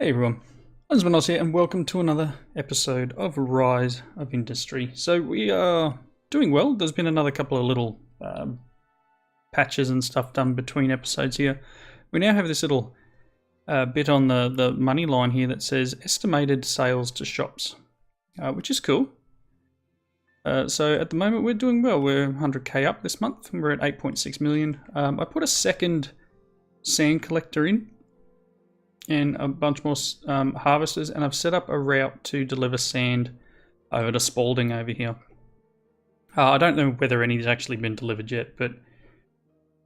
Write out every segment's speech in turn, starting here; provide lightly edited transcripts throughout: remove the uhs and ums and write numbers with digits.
Hey everyone, Oz here and welcome to another episode of Rise of Industry. So we are doing well. There's been another couple of little patches and stuff done between episodes here. We now have this little bit on the money line here that says estimated sales to shops, which is cool. So at the moment we're doing well. We're 100k up this month and we're at 8.6 million. I put a second sand collector in and a bunch more harvesters, and I've set up a route to deliver sand over to Spalding over here. I don't know whether any has actually been delivered yet, but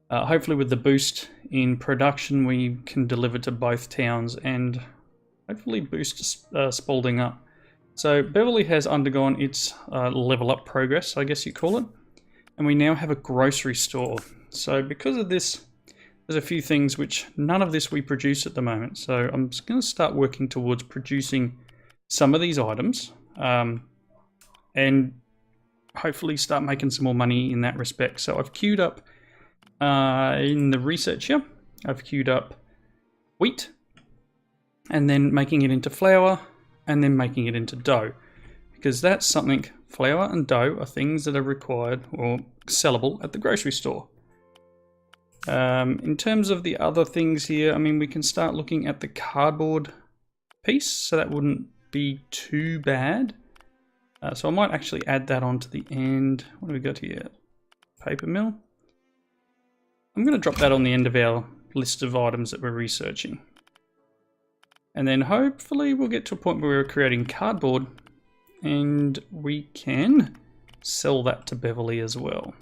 hopefully with the boost in production we can deliver to both towns and hopefully boost Spalding up. So Beverly has undergone its level up progress, I guess you call it, and we now have a grocery store. So because of this, there's a few things which none of this we produce at the moment. So I'm just going to start working towards producing some of these items and hopefully start making some more money in that respect. So I've queued up in the research here, I've queued up wheat and then making it into flour and then making it into dough, because that's something, flour and dough are things that are required or sellable at the grocery store. In terms of the other things here, I mean, we can start looking at the cardboard piece, so that wouldn't be too bad. So I might actually add that on to the end. What do we got here? Paper mill. I'm going to drop that on the end of our list of items that we're researching. And then hopefully we'll get to a point where we're creating cardboard and we can sell that to Beverly as well.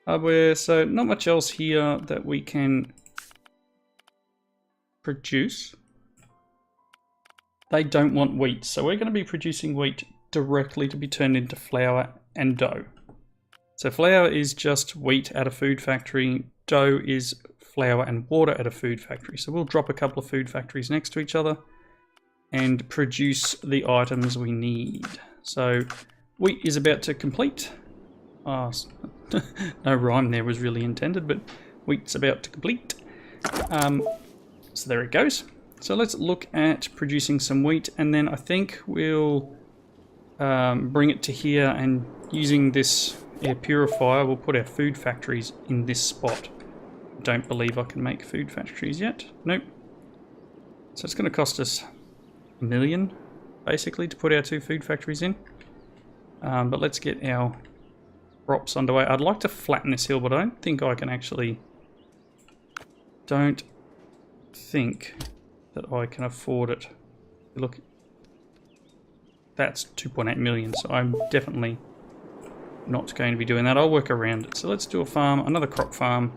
Hardware, so not much else here that we can produce. They don't want wheat, so we're going to be producing wheat directly to be turned into flour and dough. So flour is just wheat at a food factory, dough is flour and water at a food factory. So we'll drop a couple of food factories next to each other and produce the items we need. So wheat is about to complete. Oh, no rhyme there was really intended, but wheat's about to complete. So there it goes. So let's look at producing some wheat, and then I think we'll bring it to here, and using this air purifier, we'll put our food factories in this spot. Don't believe I can make food factories yet. Nope. So it's going to cost us $1 million, basically, to put our 2 food factories in. But let's get our crops underway. I'd like to flatten this hill, but I don't think I can actually... Don't think that I can afford it. Look, that's 2.8 million, so I'm definitely not going to be doing that. I'll work around it. So let's do a farm, another crop farm.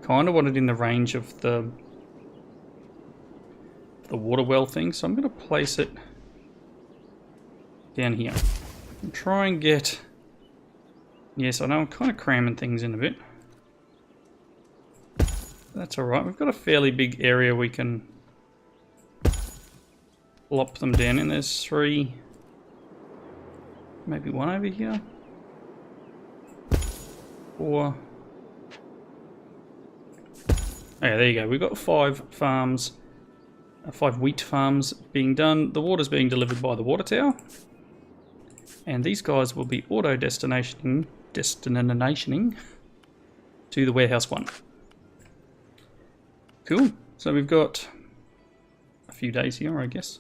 Kind of want it in the range of the water well thing, so I'm going to place it down here and try and get... Yes, I know I'm kind of cramming things in a bit. That's alright. We've got a fairly big area we can plop them down in. There's 3, maybe 1 over here. 4. Yeah, there you go. We've got 5 farms, 5 wheat farms being done. The water's being delivered by the water tower. And these guys will be auto-destinationing to the warehouse 1. Cool. So we've got a few days here, I guess.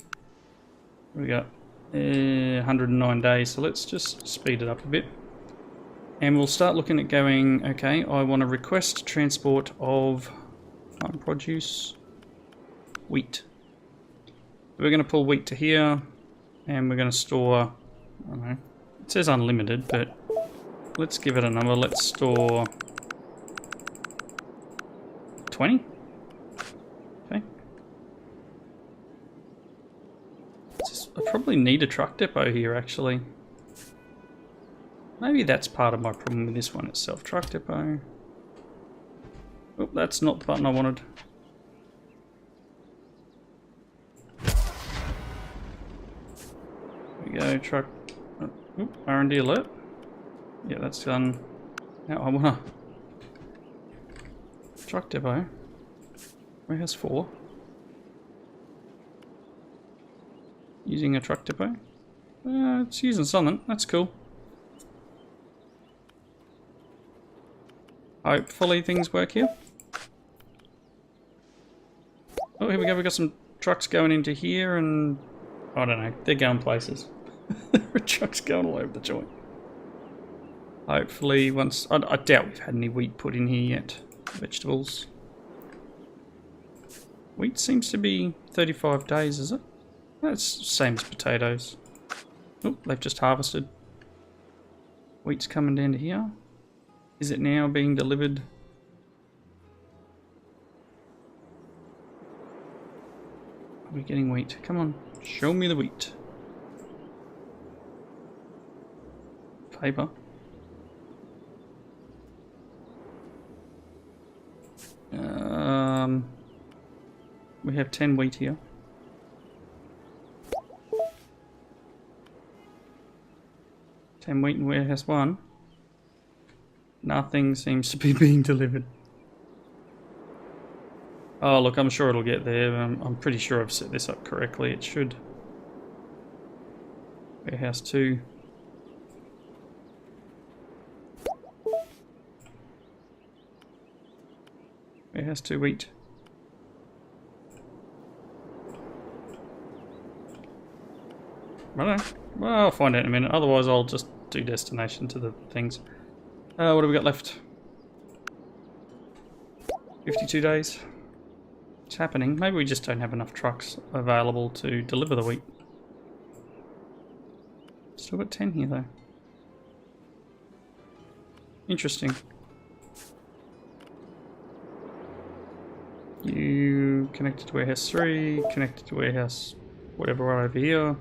We got 109 days, so let's just speed it up a bit. And we'll start looking at going, okay, I want to request transport of farm produce, wheat. We're going to pull wheat to here, and we're going to store, I don't know, it says unlimited, but let's give it a number. Let's store 20. Okay. I probably need a truck depot here, actually. Maybe that's part of my problem with this one itself. Truck depot. Oh, that's not the button I wanted. There we go, truck. Oh, R&D alert. Yeah, that's done. Now I wanna... Truck depot. Warehouse 4. Using a truck depot. It's using something. That's cool. Hopefully things work here. Oh, here we go. We've got some trucks going into here and... I don't know. They're going places. There are trucks going all over the joint. Hopefully once... I doubt we've had any wheat put in here yet. Vegetables. Wheat seems to be 35 days, is it? That's the same as potatoes. Oh, they've just harvested. Wheat's coming down to here. Is it now being delivered? Are we getting wheat? Come on, show me the wheat. Paper. We have 10 wheat here. Wheat in warehouse 1. Nothing seems to be being delivered. Oh look, I'm sure it'll get there. I'm pretty sure I've set this up correctly. It should. Warehouse 2. Warehouse 2 wheat. I don't know. Well, I'll find out in a minute. Otherwise, I'll just do destination to the things. What have we got left? 52 days. It's happening. Maybe we just don't have enough trucks available to deliver the wheat. Still got 10 here though. Interesting. You connected to warehouse 3, connected to warehouse whatever right over here.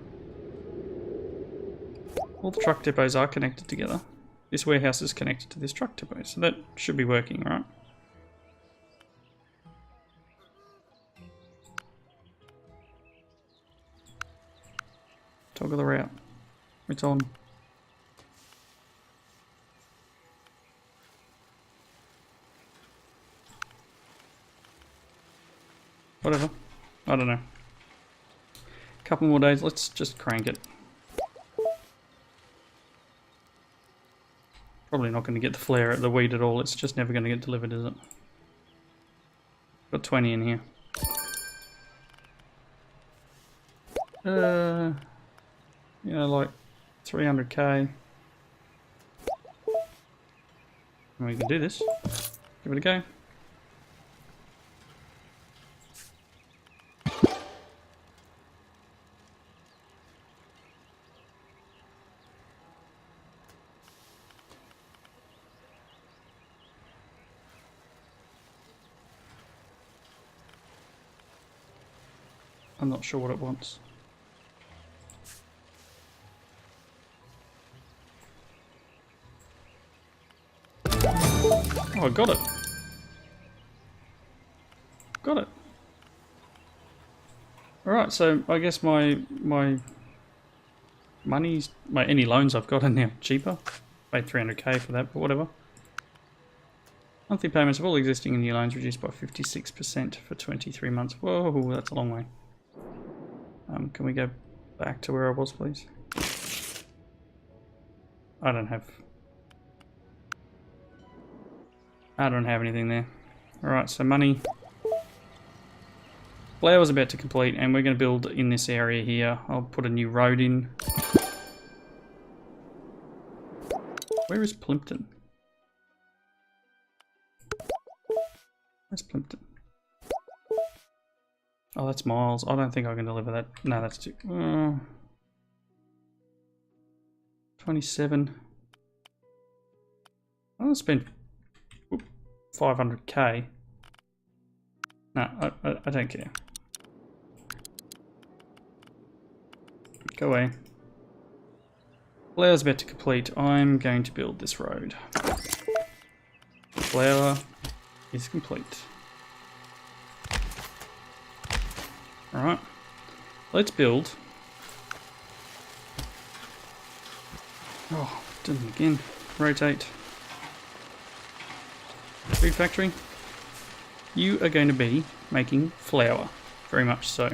All the truck depots are connected together. This warehouse is connected to this truck depot, so that should be working, right? Toggle the route. It's on. Whatever. I don't know. Couple more days, let's just crank it. Probably not going to get the flare at the wheat at all. It's just never going to get delivered, is it? Got 20 in here. You know, like 300k. And we can do this. Give it a go. I'm not sure what it wants. Oh, I got it. Got it. Alright, so I guess my money's... any loans I've got are now cheaper. Paid 300k for that, but whatever. Monthly payments of all existing and new loans reduced by 56% for 23 months. Whoa, that's a long way. Can we go back to where I was, please? I don't have anything there. Alright, so money. Flour's about to complete, and we're going to build in this area here. I'll put a new road in. Where is Plimpton? Where's Plimpton? Oh, that's miles. I don't think I can deliver that. No, that's too... 27. I'll spend 500k. No, I don't care. Go away. Flour's about to complete. I'm going to build this road. Flour is complete. Alright. Let's build. Oh, did it again. Rotate. Food factory. You are going to be making flour. Very much so.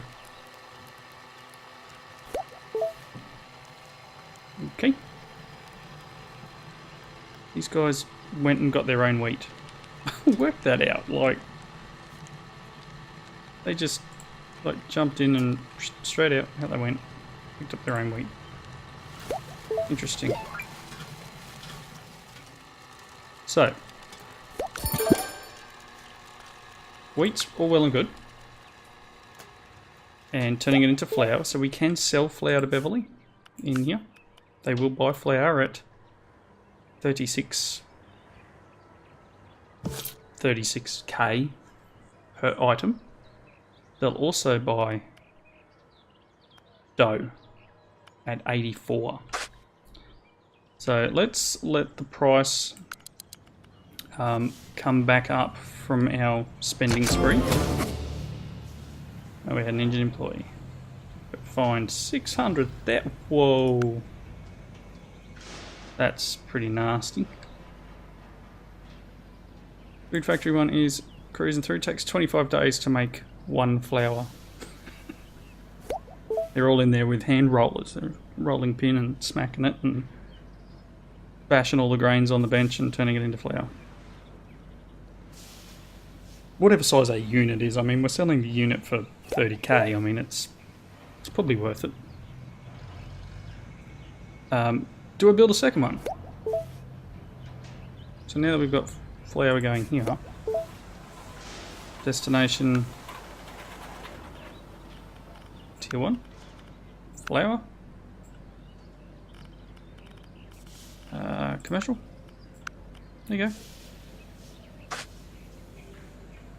These guys went and got their own wheat. Work that out. Like, they just like jumped in and straight out they went. Picked up their own wheat. Interesting. So, wheat's all well and good. And turning it into flour. So we can sell flour to Beverly in here. They will buy flour at 36k per item. They'll also buy dough at 84. So let's let the price come back up from our spending spree. Oh, we had an engine employee. Find 600. That, whoa. That's pretty nasty. Food factory one is cruising through. Takes 25 days to make one flour. They're all in there with hand rollers. They're rolling pin and smacking it and bashing all the grains on the bench and turning it into flour. Whatever size a unit is, I mean, we're selling the unit for 30k. I mean, it's probably worth it. Do I build a second one? So now that we've got flour going here, destination tier 1, flour, commercial. There you go.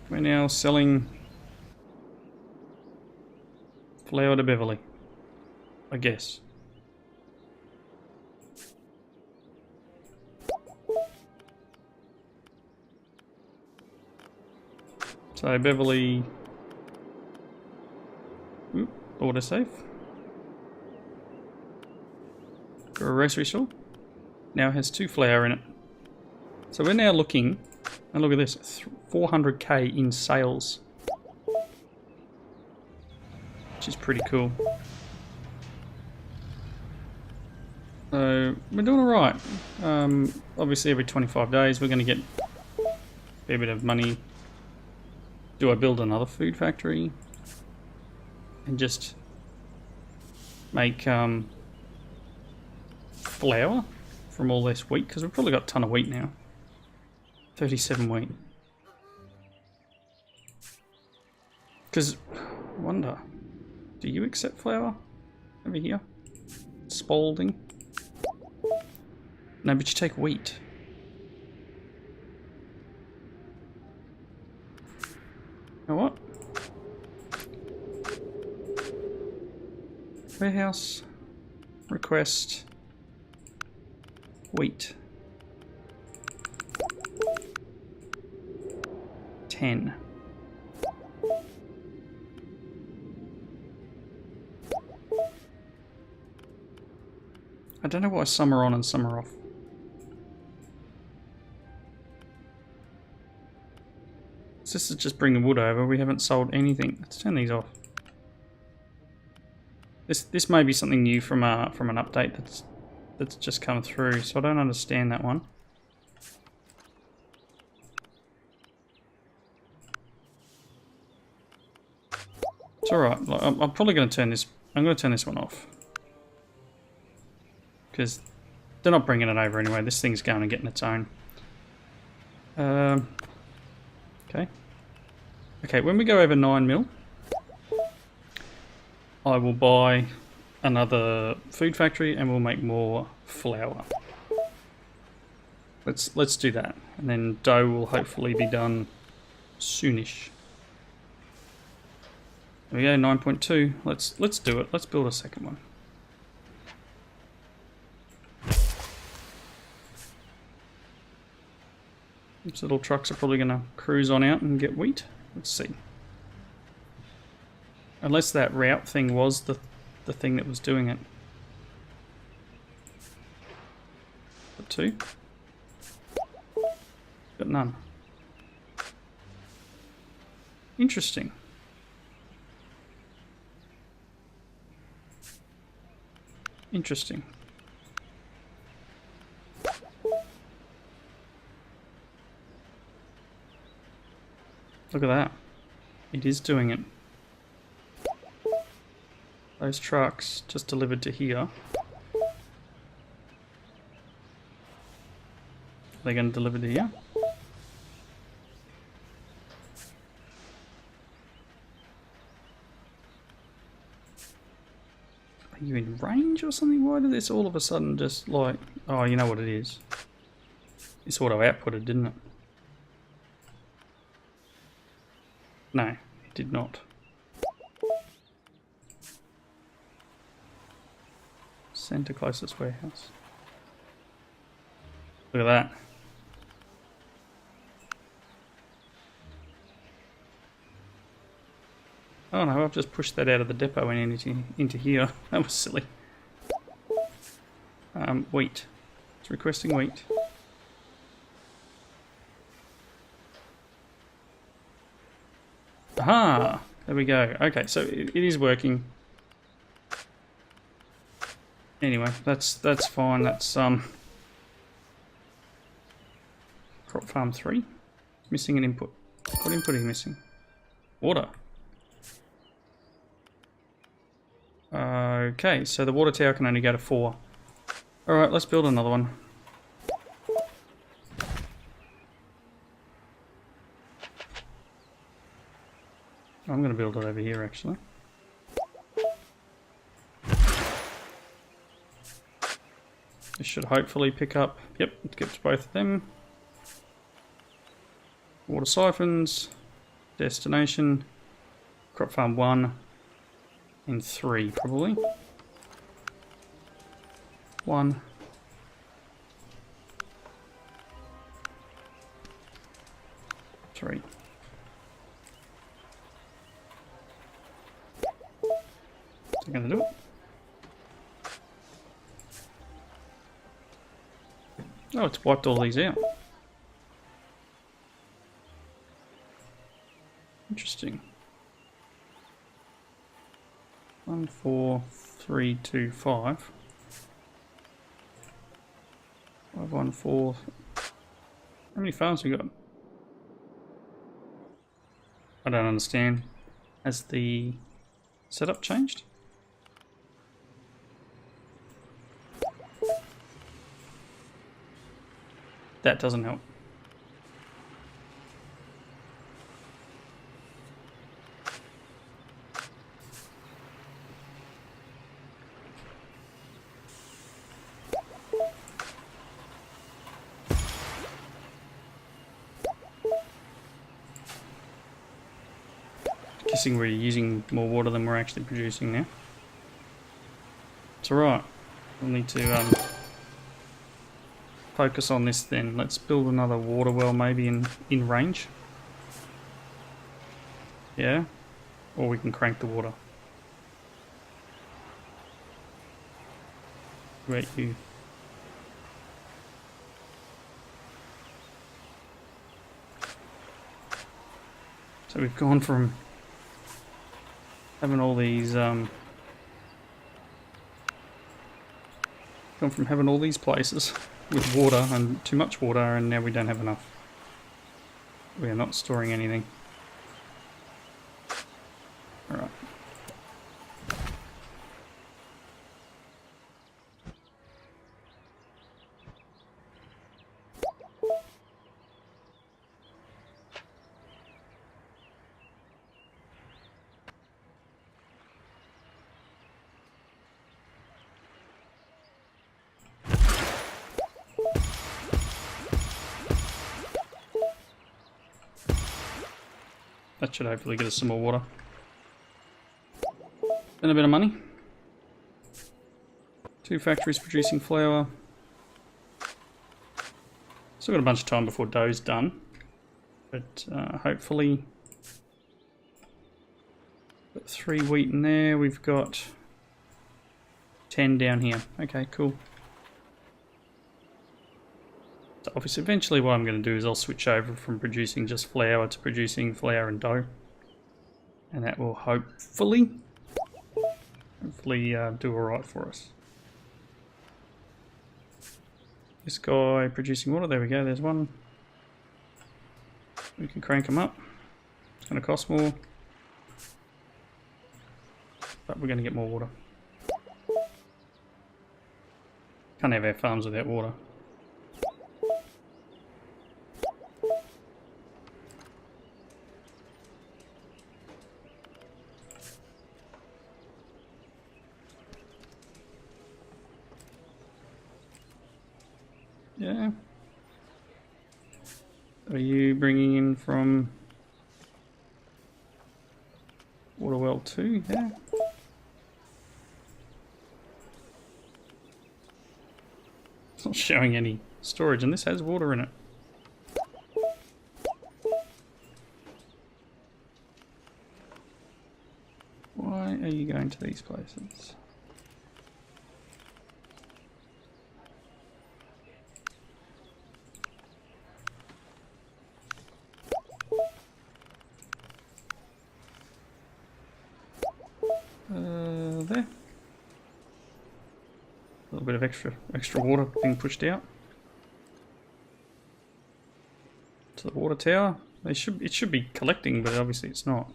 We're now selling flour to Beverly, I guess. So Beverly, autosave. Grocery store. Now has 2 flour in it. So we're now looking, and look at this, 400k in sales. Which is pretty cool. So we're doing alright. Obviously every 25 days we're going to get a fair bit of money. Do I build another food factory and just make flour from all this wheat? Because we've probably got a ton of wheat now. 37 wheat. Because, I wonder, do you accept flour over here? Spalding? No, but you take wheat. You know what? Warehouse. Request. Wheat. 10. I don't know why some are on and some are off. This is just bringing wood over. We haven't sold anything. Let's turn these off. This may be something new from an update that's just come through, so I don't understand that one. It's alright. I'm probably going to turn this. I'm going to turn this one off because they're not bringing it over anyway. This thing's going and getting its own. Okay. Okay, when we go over 9 mil, I will buy another food factory and we'll make more flour. Let's do that. And then dough will hopefully be done soonish. There we go, 9.2. Let's do it. Let's build a second one. These little trucks are probably going to cruise on out and get wheat. Let's see. Unless that route thing was the thing that was doing it. Got 2. Got none. Interesting. Interesting. Look at that. It is doing it. Those trucks just delivered to here. Are they going to deliver to here? Are you in range or something? Why did this all of a sudden just like... Oh, you know what it is. It's auto outputted, didn't it? No, it did not. Send to closest warehouse. Look at that. Oh no, I've just pushed that out of the depot and into here. That was silly. Wheat. It's requesting wheat. Aha! There we go. Okay, so it is working. Anyway, that's fine. That's crop farm 3. Missing an input. What input are you missing? Water. Okay, so the water tower can only go to 4. Alright, let's build another one. I'm going to build it over here actually. This should hopefully pick up. Yep, it gets both of them. Water siphons, destination, crop farm 1 and 3 probably. 1. 3. Is it going to do it? Oh, it's wiped all these out. Interesting. 1, 4, 3, 2, 5. 5, 1, 4. How many farms we got? I don't understand. Has the setup changed? That doesn't help. Guessing we're using more water than we're actually producing now. It's alright. We'll need to focus on this then. Let's build another water well maybe in range. Yeah? Or we can crank the water. Wait, you. So we've gone from having all these places with water and too much water, and now we don't have enough. We are not storing anything. Alright. That should hopefully get us some more water. And a bit of money. 2 factories producing flour. Still got a bunch of time before dough's done. But hopefully... Got 3 wheat in there. We've got 10 down here. Okay, cool. So obviously eventually what I'm going to do is I'll switch over from producing just flour to producing flour and dough. And that will hopefully do alright for us. This guy producing water, there we go, there's one. We can crank them up. It's going to cost more. But we're going to get more water. Can't have our farms without water. Yeah. Are you bringing in from water well 2? Yeah. It's not showing any storage, and this has water in it. Why are you going to these places? There. A little bit of extra water being pushed out to the water tower. It should be collecting, but obviously it's not.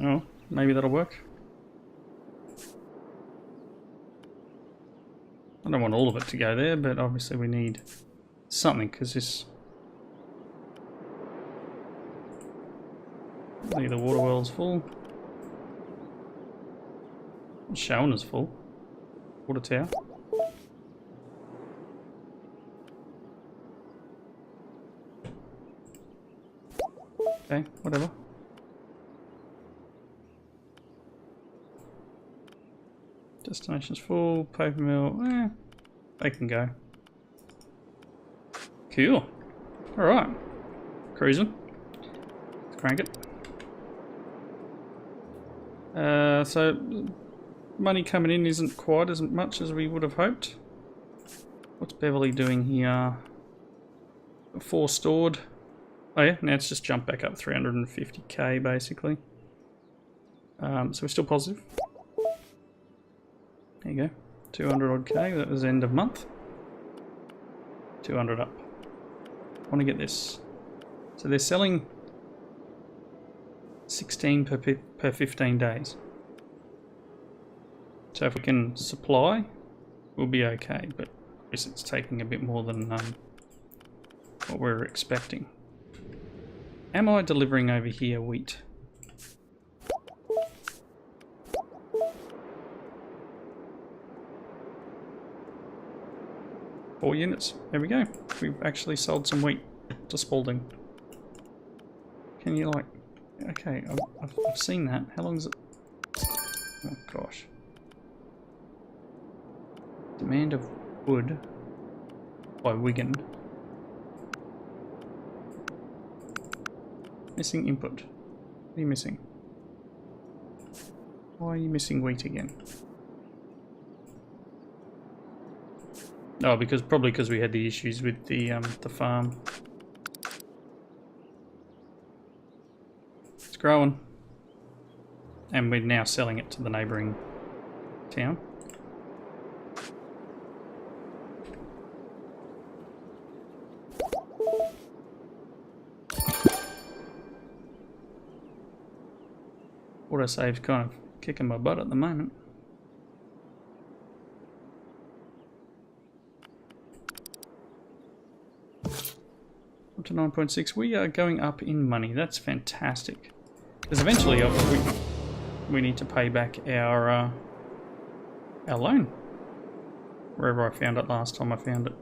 Oh, maybe that'll work. I don't want all of it to go there, but obviously we need something, because this... I think the water well's full. It's showing as full. Water tower. Okay, whatever. Destination's full, paper mill, they can go. Cool. Alright. Cruising. Let's crank it. So, money coming in isn't quite as much as we would have hoped. What's Beverly doing here? 4 stored. Oh yeah, now it's just jumped back up 350k basically. So we're still positive. There you go, 200 odd K, that was end of month. 200 up. I want to get this. So they're selling 16 per 15 days. So if we can supply, we'll be okay, but I guess it's taking a bit more than what we're expecting. Am I delivering over here wheat? 4 units. There we go. We've actually sold some wheat to Spalding. Can you like... Okay, I've seen that. How long is it? Oh gosh. Demand of wood by Wigan. Missing input. What are you missing? Why are you missing wheat again? Oh, probably because we had the issues with the farm. It's growing, and we're now selling it to the neighbouring town. Autosave's kind of kicking my butt at the moment. Up to 9.6. We are going up in money. That's fantastic. Because eventually we need to pay back our loan. Wherever I found it last time I found it.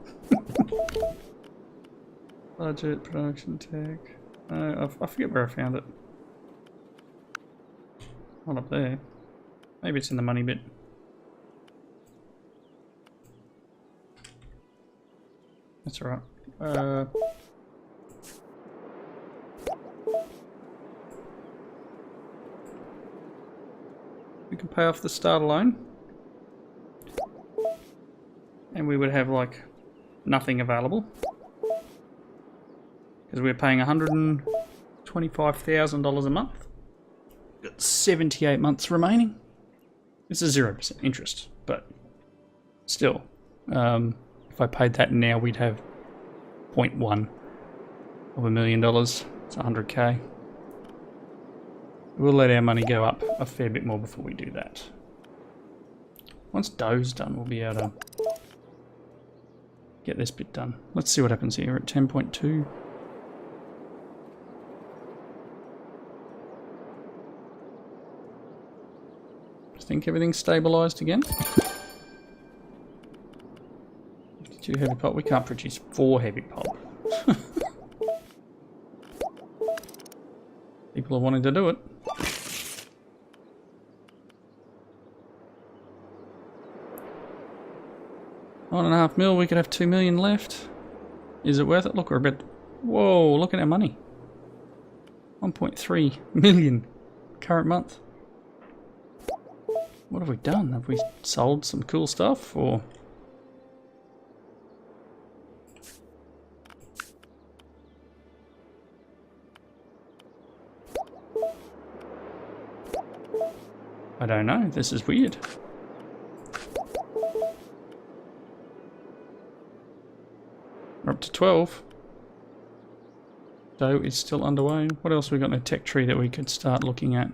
Budget, production tech. I forget where I found it. Not up there. Maybe it's in the money bit. That's alright. We can pay off the starter loan. And we would have like nothing available. Because we're paying $125,000 a month. Got 78 months remaining. This is 0% interest, but still, if I paid that now, we'd have 0.1 of $1 million. It's 100k. We'll let our money go up a fair bit more before we do that. Once dough's done, we'll be able to get this bit done. Let's see what happens here. We're at 10.2. I think everything's stabilised again. 52 heavy pulp. We can't produce 4 heavy pulp. People are wanting to do it. $1.5 mil, we could have 2 million left. Is it worth it? Look, we're a bit... Whoa, look at our money. 1.3 million current month. What have we done? Have we sold some cool stuff, or... I don't know, this is weird. We're up to 12. Dough is still underway. What else have we got in a tech tree that we could start looking at?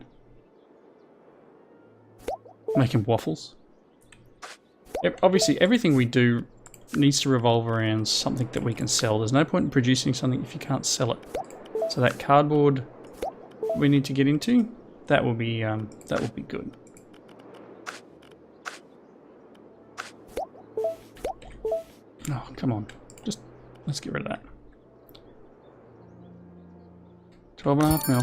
Making waffles. Obviously, everything we do needs to revolve around something that we can sell. There's no point in producing something if you can't sell it. So that cardboard we need to get into, that will be good. Oh, come on. Just let's get rid of that. 12.5 mil.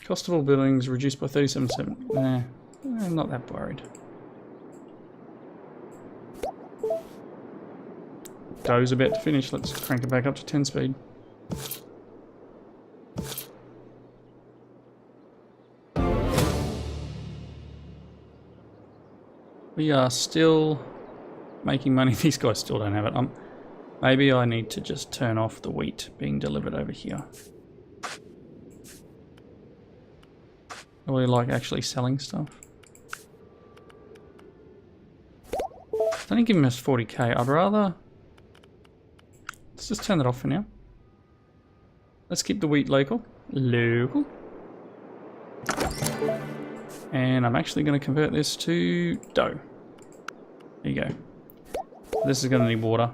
Cost of all buildings reduced by 37%. Nah, I'm not that worried. Dough's about to finish. Let's crank it back up to 10 speed. We are still making money. These guys still don't have it. Maybe I need to just turn off the wheat being delivered over here. I really like actually selling stuff. It's only giving us 40k. I'd rather... Let's just turn that off for now. Let's keep the wheat local. Local. And I'm actually going to convert this to dough. There you go. This is going to need water.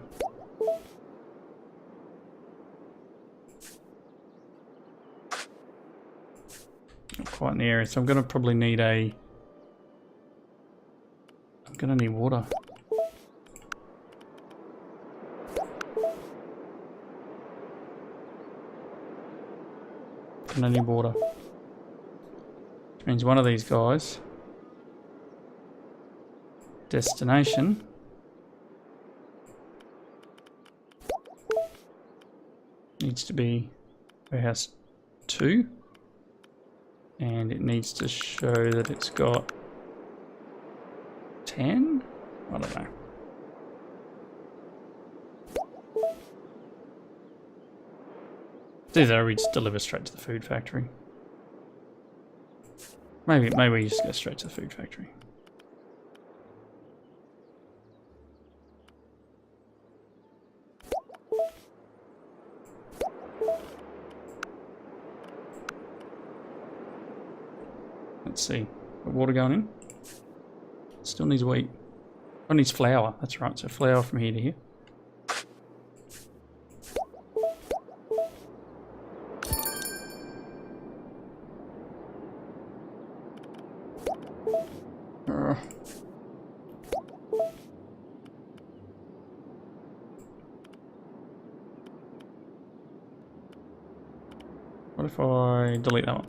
Not quite in the area, so I'm going to probably need a... I'm going to need water. Going to need water. Which means one of these guys... Destination... needs to be warehouse 2, and it needs to show that it's got 10? I don't know. Either we just deliver straight to the food factory. Maybe we just go straight to the food factory. Let's see. Got water going in. Still needs wheat. Oh, needs flour. That's right. So flour from here to here. What if I delete that one?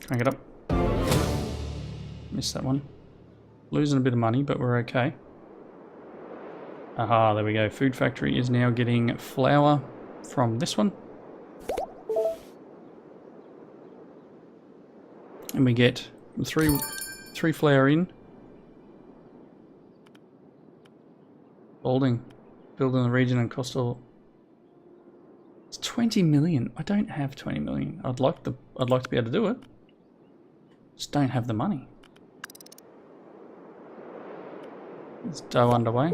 Crank it up. Missed that one. Losing a bit of money, but we're okay. Aha, there we go. Food factory is now getting flour from this one. And we get three flour in. Building in the region and cost all. It's 20 million. I don't have 20 million. I'd like to be able to do it. Just don't have the money. It's dough underway.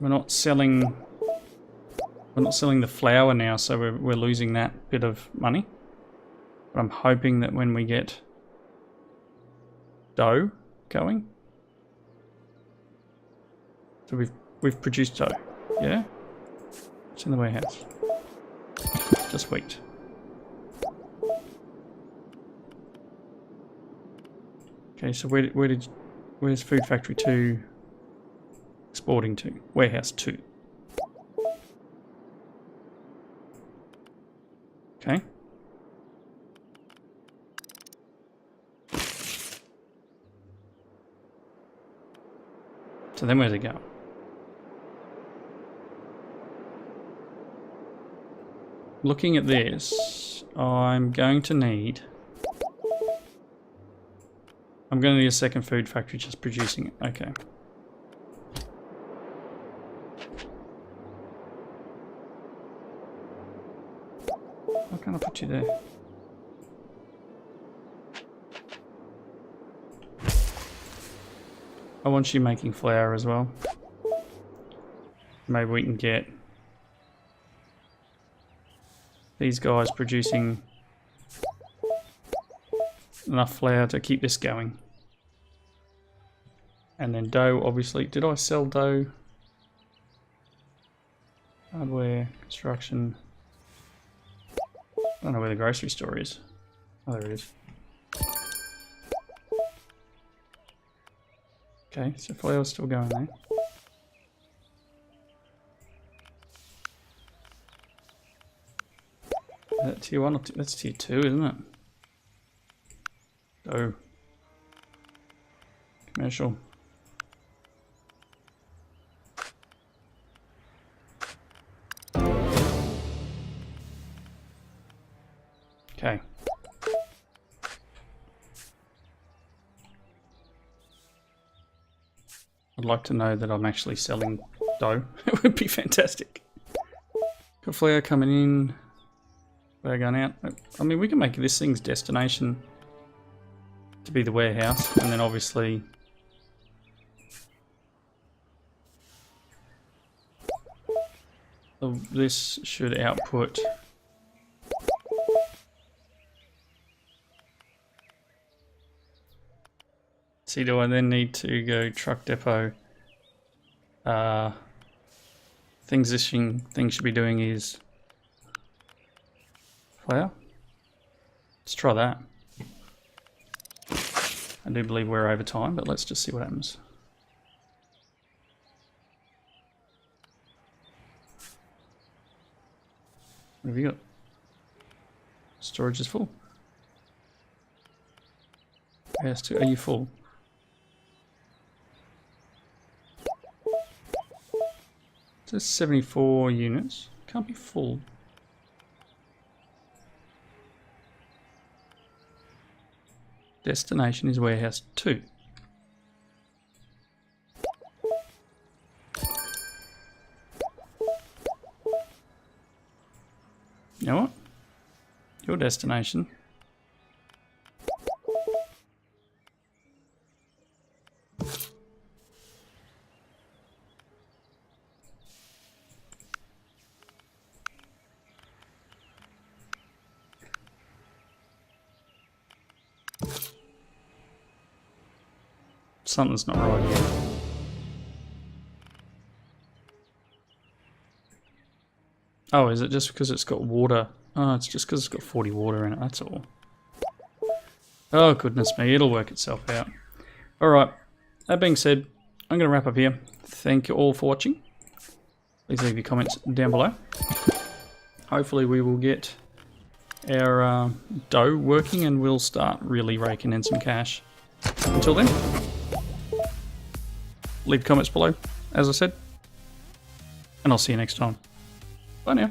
We're not selling the flour now, so we're losing that bit of money. But I'm hoping that when we get dough going, so we've produced dough. Yeah, it's in the warehouse. Just wait. Okay, so where's Food Factory 2 exporting to? Warehouse 2. Okay. So then where's it go? Looking at this, I'm going to need a second food factory just producing it. Okay. Why can't I put you there? I want you making flour as well. Maybe we can get these guys producing enough flour to keep this going. And then dough, obviously. Did I sell dough? Hardware, construction. I don't know where the grocery store is. Oh, there it is. Okay, so flour's still going there. Is that tier 1 or that's tier 2, isn't it? Dough. Commercial. Okay. I'd like to know that I'm actually selling dough. It would be fantastic. Got flour coming in. Flour going out. I mean, we can make this thing's destination to be the warehouse, and then obviously this should output see, do I then need to go truck depot? Things should be doing is flour. Let's try that. I do believe we're over time, but let's just see what happens. What have you got? Storage is full. Yes, are you full? It says 74 units. Can't be full. Destination is warehouse 2. You know what? Your destination. Something's not right here. Oh, is it just because it's got water? Oh, it's just because it's got 40 water in it, that's all. Oh, goodness me, it'll work itself out. Alright, that being said, I'm going to wrap up here. Thank you all for watching. Please leave your comments down below. Hopefully we will get our dough working and we'll start really raking in some cash. Until then, leave comments below, as I said, and I'll see you next time. Bye now.